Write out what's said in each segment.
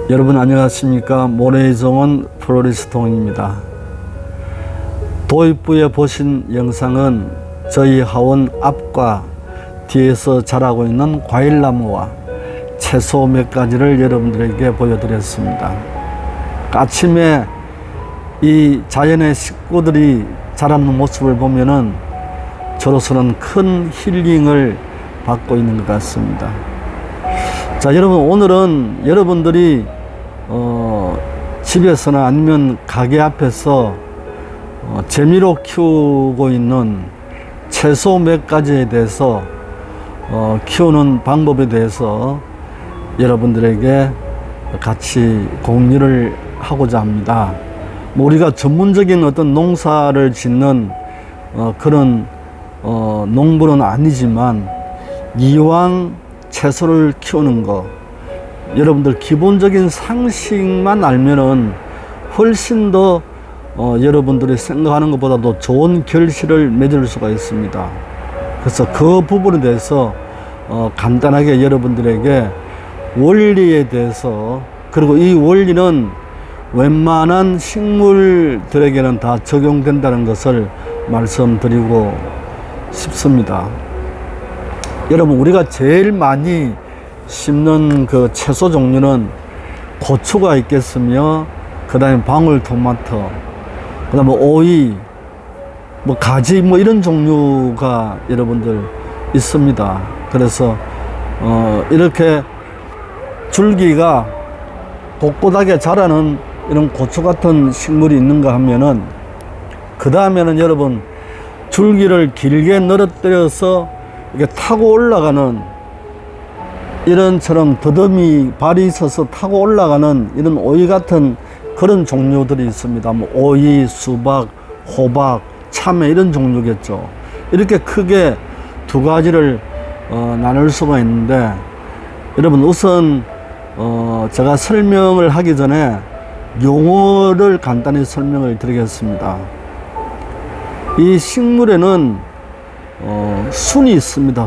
여러분 안녕하십니까. 모래정원 플로리스트 동입니다. 도입부에 보신 영상은 저희 하원 앞과 뒤에서 자라고 있는 과일나무와 채소 몇 가지를 여러분들에게 보여드렸습니다. 아침에 이 자연의 식구들이 자라는 모습을 보면은 저로서는 큰 힐링을 받고 있는 것 같습니다. 자, 여러분, 오늘은 여러분들이 집에서나 아니면 가게 앞에서 재미로 키우고 있는 채소 몇 가지에 대해서 키우는 방법에 대해서 여러분들에게 같이 공유를 하고자 합니다. 우리가 전문적인 어떤 농사를 짓는 그런 농부는 아니지만 이왕 채소를 키우는 거, 여러분들 기본적인 상식만 알면은 훨씬 더 여러분들이 생각하는 것보다도 좋은 결실을 맺을 수가 있습니다. 그래서 그 부분에 대해서 간단하게 여러분들에게 원리에 대해서, 그리고 이 원리는 웬만한 식물들에게는 다 적용된다는 것을 말씀드리고 싶습니다. 여러분, 우리가 제일 많이 심는 그 채소 종류는 고추가 있겠으며, 그 다음에 방울토마토, 그 다음에 오이, 가지, 이런 종류가 여러분들 있습니다. 그래서 이렇게 줄기가 꼿꼿하게 자라는 이런 고추 같은 식물이 있는가 하면은, 그 다음에는 여러분 줄기를 길게 늘어뜨려서 이게 타고 올라가는, 이런처럼 더듬이 발이 있어서 타고 올라가는 이런 오이 같은 그런 종류들이 있습니다. 오이, 수박, 호박, 참외 이런 종류겠죠. 이렇게 크게 두 가지를 나눌 수가 있는데, 여러분 우선 제가 설명을 하기 전에 용어를 간단히 설명을 드리겠습니다. 이 식물에는 순이 있습니다.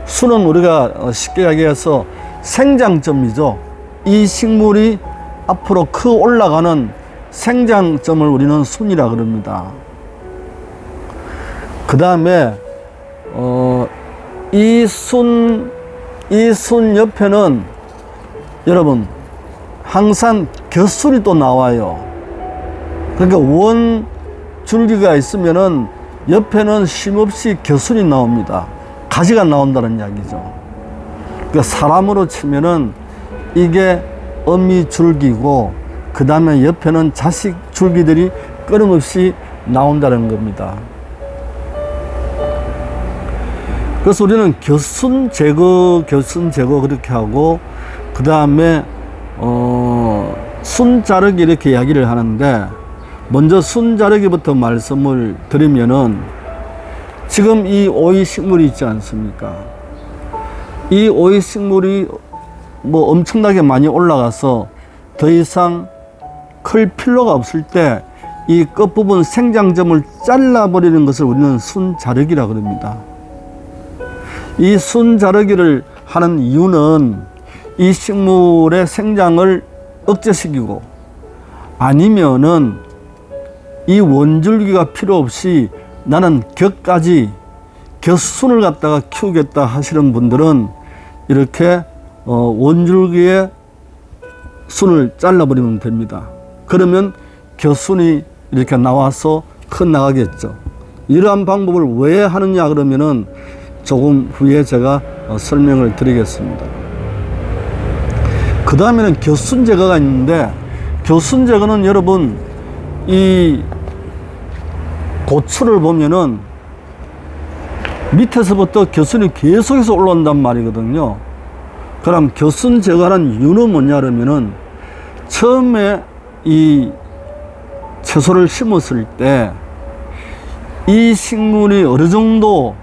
순은 우리가 쉽게 이야기해서 생장점이죠. 이 식물이 앞으로 크게 올라가는 생장점을 우리는 순이라 그럽니다. 그 다음에 이 순 옆에는 여러분 항상 곁순이 또 나와요. 그러니까 원 줄기가 있으면은 옆에는 쉼없이 곁순이 나옵니다. 가지가 나온다는 이야기죠. 그러니까 사람으로 치면은 이게 어미 줄기고, 그 다음에 옆에는 자식 줄기들이 끊임없이 나온다는 겁니다. 그래서 우리는 곁순 제거 그렇게 하고, 그 다음에 순 자르기 이렇게 이야기를 하는데, 먼저 순 자르기부터 말씀을 드리면은, 지금 이 오이 식물이 있지 않습니까? 이 오이 식물이 엄청나게 많이 올라가서 더 이상 클 필요가 없을 때 이 끝부분 생장점을 잘라버리는 것을 우리는 순 자르기라 그럽니다. 이 순 자르기를 하는 이유는 이 식물의 생장을 억제시키고, 아니면은 이 원줄기가 필요 없이 나는 곁순을 갖다가 키우겠다 하시는 분들은 이렇게 원줄기의 순을 잘라버리면 됩니다. 그러면 곁순이 이렇게 나와서 나가겠죠. 이러한 방법을 왜 하느냐 그러면은 조금 후에 제가 설명을 드리겠습니다. 그 다음에는 곁순 제거가 있는데, 곁순 제거는 여러분 이 고추를 보면은 밑에서부터 곁순이 계속해서 올라온단 말이거든요. 그럼 곁순 제거하는 이유는 뭐냐 그러면은, 처음에 이 채소를 심었을 때 이 식물이 어느 정도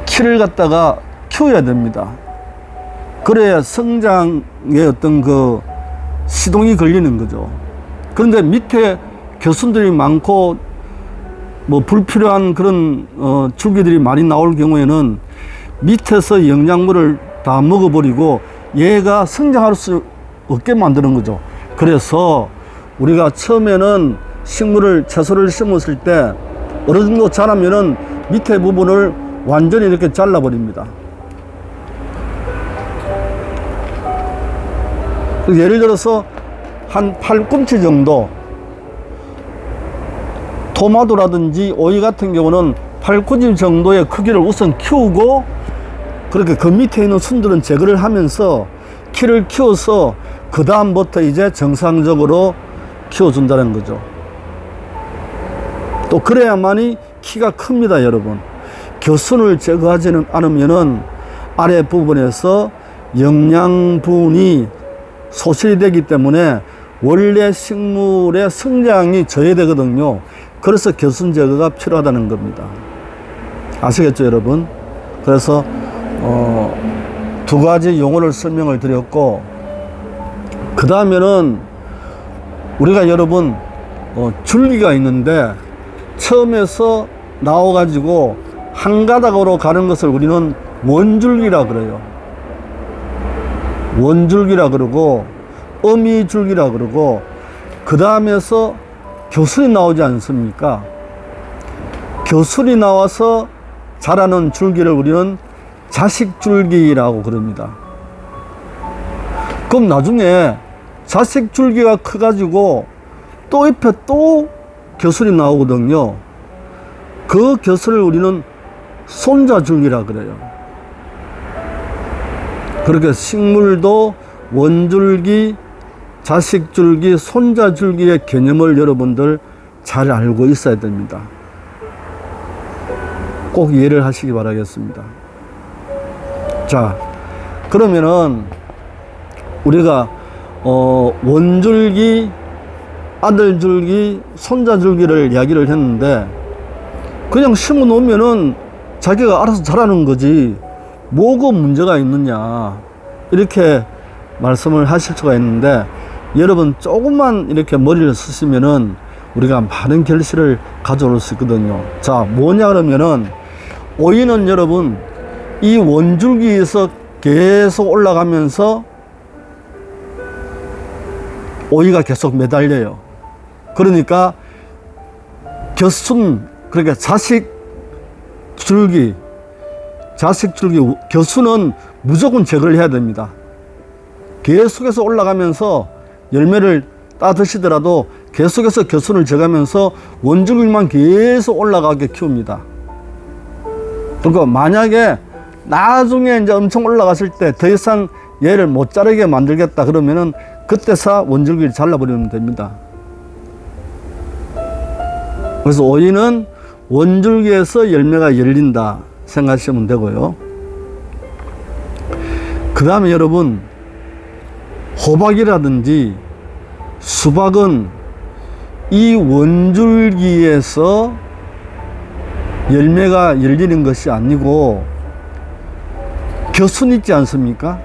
키를 갖다가 키워야 됩니다. 그래야 성장에 어떤 그 시동이 걸리는 거죠. 그런데 밑에 곁순들이 많고 불필요한 그런 줄기들이 많이 나올 경우에는 밑에서 영양분을 다 먹어버리고 얘가 성장할 수 없게 만드는 거죠. 그래서 우리가 처음에는 채소를 심었을 때 어느 정도 자라면은 밑에 부분을 완전히 이렇게 잘라버립니다. 예를 들어서 한 팔꿈치 정도, 토마토라든지 오이 같은 경우는 팔꿈치 정도의 크기를 우선 키우고, 그렇게 그 밑에 있는 순들은 제거를 하면서 키를 키워서 그 다음부터 이제 정상적으로 키워준다는 거죠. 또 그래야만이 키가 큽니다, 여러분. 겨순을 제거하지 않으면은 아래 부분에서 영양분이 소실이 되기 때문에 원래 식물의 성장이 저해되거든요. 그래서 겨순 제거가 필요하다는 겁니다. 아시겠죠, 여러분? 그래서 두 가지 용어를 설명을 드렸고, 그 다음에는 우리가 여러분 줄기가 있는데 처음에서 나와가지고 한 가닥으로 가는 것을 우리는 원줄기라 그래요. 원줄기라 그러고 어미줄기라 그러고, 그 다음에서 겨술이 나오지 않습니까? 겨술이 나와서 자라는 줄기를 우리는 자식줄기라고 그럽니다. 그럼 나중에 자식줄기가 커가지고 또 잎에 또 겨술이 나오거든요. 그 겨술을 우리는 손자줄기라 그래요. 그렇게 식물도 원줄기, 자식줄기, 손자줄기의 개념을 여러분들 잘 알고 있어야 됩니다. 꼭 이해를 하시기 바라겠습니다. 자, 그러면은 우리가 원줄기, 아들줄기, 손자줄기를 이야기를 했는데, 그냥 심어 놓으면은 자기가 알아서 자라는 거지 뭐가 문제가 있느냐, 이렇게 말씀을 하실 수가 있는데, 여러분 조금만 이렇게 머리를 쓰시면은 우리가 많은 결실을 가져올 수 있거든요. 자, 뭐냐 그러면은, 오이는 여러분 이 원줄기에서 계속 올라가면서 오이가 계속 매달려요. 그러니까 겨순, 그러니까 자식줄기, 겨순은 무조건 제거를 해야 됩니다. 계속해서 올라가면서 열매를 따 드시더라도 계속해서 겨순을 제거하면서 원줄기만 계속 올라가게 키웁니다. 그러니까 만약에 나중에 이제 엄청 올라갔을 때 더 이상 얘를 못 자르게 만들겠다 그러면은 그때서 원줄기를 잘라버리면 됩니다. 그래서 오이는 원줄기에서 열매가 열린다 생각하시면 되고요. 그 다음에 여러분, 호박이라든지 수박은 이 원줄기에서 열매가 열리는 것이 아니고 겨순 있지 않습니까?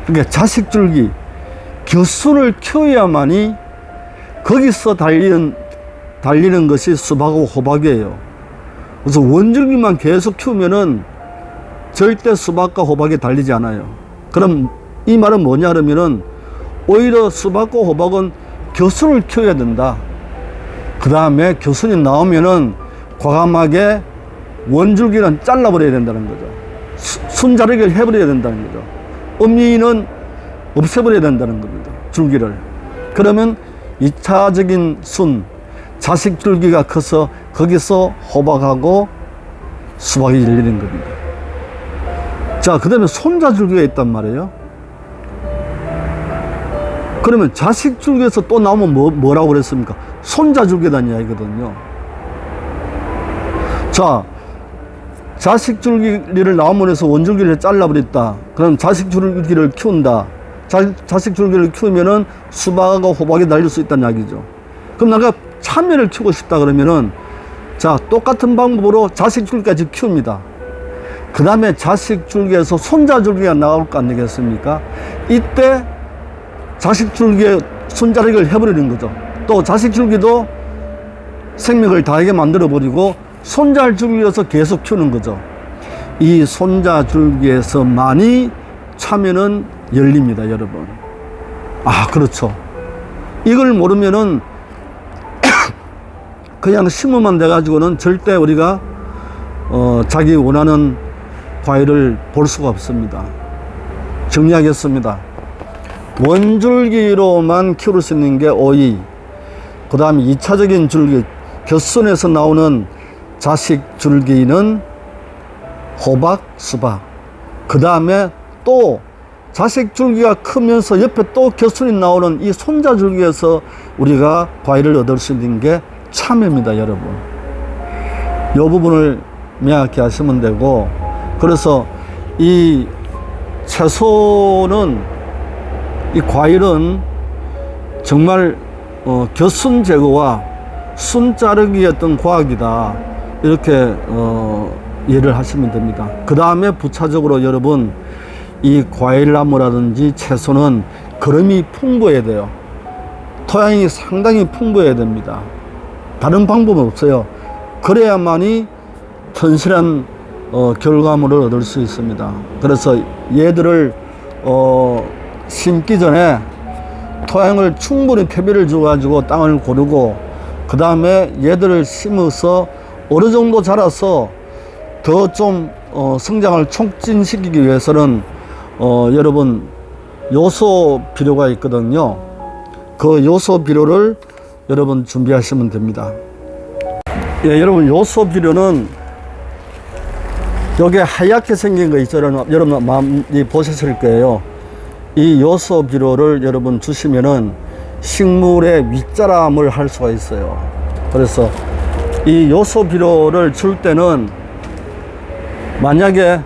그러니까 자식줄기, 겨순을 키워야만이 거기서 달리는 것이 수박하고 호박이에요. 그래서 원줄기만 계속 키우면은 절대 수박과 호박이 달리지 않아요. 그럼 이 말은 뭐냐 그러면은, 오히려 수박과 호박은 겨순을 키워야 된다. 그 다음에 겨순이 나오면은 과감하게 원줄기는 잘라버려야 된다는 거죠. 순자르기를 해버려야 된다는 거죠. 어미는 없애버려야 된다는 겁니다. 줄기를. 그러면 2차적인 자식줄기가 커서 거기서 호박하고 수박이 열리는 겁니다. 자, 그 다음에 손자줄기가 있단 말이에요. 그러면 자식줄기에서 또 나오면 뭐라고 그랬습니까? 손자줄기라는 이야기거든요. 자, 자식줄기를 나오면 해서 원줄기를 잘라버렸다. 그럼 자식줄기를 키운다. 자식줄기를 키우면은 수박하고 호박이 날릴 수 있다는 이야기죠. 그럼 내가 참외를 키우고 싶다 그러면은, 자, 똑같은 방법으로 자식줄기까지 키웁니다. 그 다음에 자식줄기에서 손자줄기가 나올 거 아니겠습니까? 이때 자식줄기에 손자르기를 해버리는 거죠. 또 자식줄기도 생명을 다하게 만들어버리고 손자줄기에서 계속 키우는 거죠. 이 손자줄기에서만이 참외는 열립니다, 여러분. 아, 그렇죠. 이걸 모르면은 그냥 심으면 돼가지고는 절대 우리가 자기 원하는 과일을 볼 수가 없습니다. 정리하겠습니다. 원줄기로만 키울 수 있는 게 오이, 그 다음에 2차적인 줄기, 곁순에서 나오는 자식 줄기는 호박, 수박, 그 다음에 또 자식 줄기가 크면서 옆에 또 곁순이 나오는 이 손자 줄기에서 우리가 과일을 얻을 수 있는 게 참외입니다, 여러분. 이 부분을 명확히 하시면 되고, 그래서 이 채소는, 이 과일은 정말 곁순 제거와 순 자르기의 어떤 과학이다, 이렇게 이해를 하시면 됩니다. 그 다음에 부차적으로 여러분, 이 과일나무라든지 채소는 거름이 풍부해야 돼요. 토양이 상당히 풍부해야 됩니다. 다른 방법은 없어요. 그래야만이 튼실한 결과물을 얻을 수 있습니다. 그래서 얘들을 심기 전에 토양을 충분히 표비를 줘가지고 땅을 고르고, 그 다음에 얘들을 심어서 어느 정도 자라서 더 좀 성장을 촉진시키기 위해서는 여러분 요소 비료가 있거든요. 그 요소 비료를 여러분 준비하시면 됩니다. 예, 여러분 요소 비료는 여기 하얗게 생긴 거 있죠. 여러분 많이 보셨을 거예요. 이 요소 비료를 여러분 주시면은 식물의 윗자람을 할 수가 있어요. 그래서 이 요소 비료를 줄 때는 만약에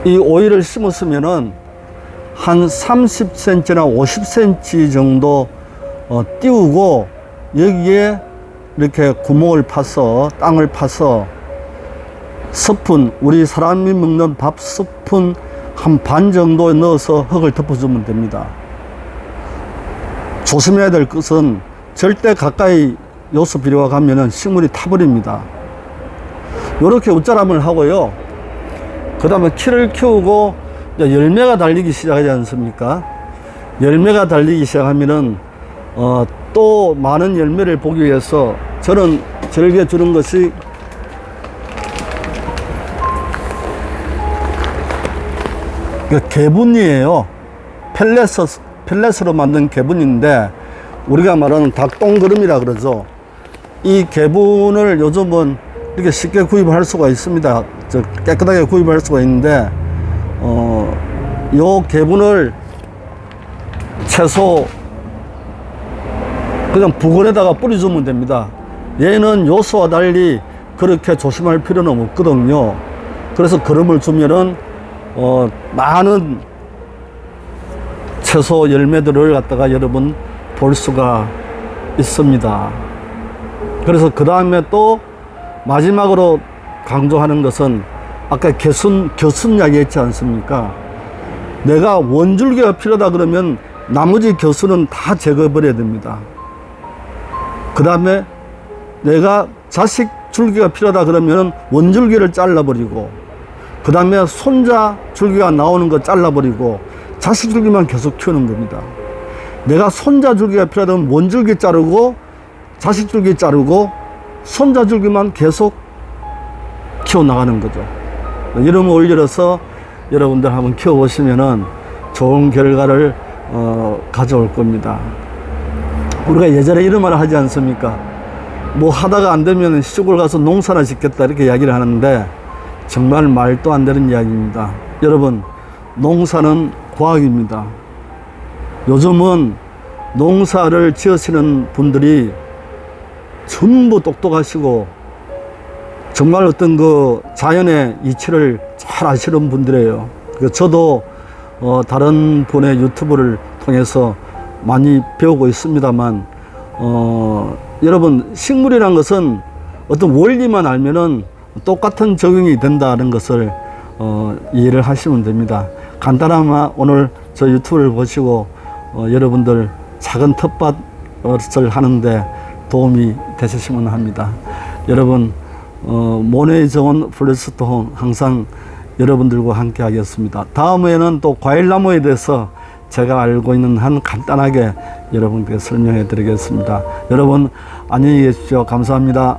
이 오이를 심었으면은 한 30cm나 50cm 정도 띄우고 여기에 이렇게 구멍을 파서, 땅을 파서 스푼, 우리 사람이 먹는 밥 스푼 한 반 정도 넣어서 흙을 덮어주면 됩니다. 조심해야 될 것은 절대 가까이 요소 비료가 가면은 식물이 타버립니다. 요렇게 웃자람을 하고요. 그 다음에 키를 키우고 이제 열매가 달리기 시작하지 않습니까? 열매가 달리기 시작하면은 또 많은 열매를 보기 위해서 저는 즐겨 주는 것이 개분이에요. 펠렛으로 만든 개분인데 우리가 말하는 닭똥그름이라 그러죠. 이 개분을 요즘은 이렇게 쉽게 구입할 수가 있습니다. 깨끗하게 구입할 수가 있는데 요 개분을 채소 그냥 부근에다가 뿌려주면 됩니다. 얘는 요소와 달리 그렇게 조심할 필요는 없거든요. 그래서 그름을 주면은 많은 채소 열매들을 갖다가 여러분 볼 수가 있습니다. 그래서 그 다음에 또 마지막으로 강조하는 것은 아까 겨순 이야기 했지 않습니까? 내가 원줄기가 필요하다 그러면 나머지 겨순은 다 제거해 버려야 됩니다. 그 다음에 내가 자식 줄기가 필요하다 그러면 원줄기를 잘라버리고, 그 다음에 손자 줄기가 나오는 거 잘라버리고 자식 줄기만 계속 키우는 겁니다. 내가 손자 줄기가 필요하다면 원줄기 자르고 자식 줄기 자르고 손자 줄기만 계속 키워나가는 거죠. 이름을 올려서 여러분들 한번 키워보시면은 좋은 결과를 가져올 겁니다. 우리가 예전에 이런 말을 하지 않습니까? 뭐 하다가 안 되면 시골 가서 농사나 짓겠다 이렇게 이야기를 하는데 정말 말도 안 되는 이야기입니다. 여러분, 농사는 과학입니다. 요즘은 농사를 지으시는 분들이 전부 똑똑하시고 정말 어떤 그 자연의 이치를 잘 아시는 분들이에요. 저도 다른 분의 유튜브를 통해서 많이 배우고 있습니다만 여러분, 식물이란 것은 어떤 원리만 알면은 똑같은 적용이 된다는 것을 이해를 하시면 됩니다. 간단하면 오늘 저 유튜브를 보시고 여러분들 작은 텃밭을 하는데 도움이 되셨으면 합니다. 여러분, 모네이 정원 플레스토 항상 여러분들과 함께 하겠습니다. 다음에는 또 과일나무에 대해서 제가 알고 있는 한 간단하게 여러분께 설명해 드리겠습니다. 여러분 안녕히 계십시오. 감사합니다.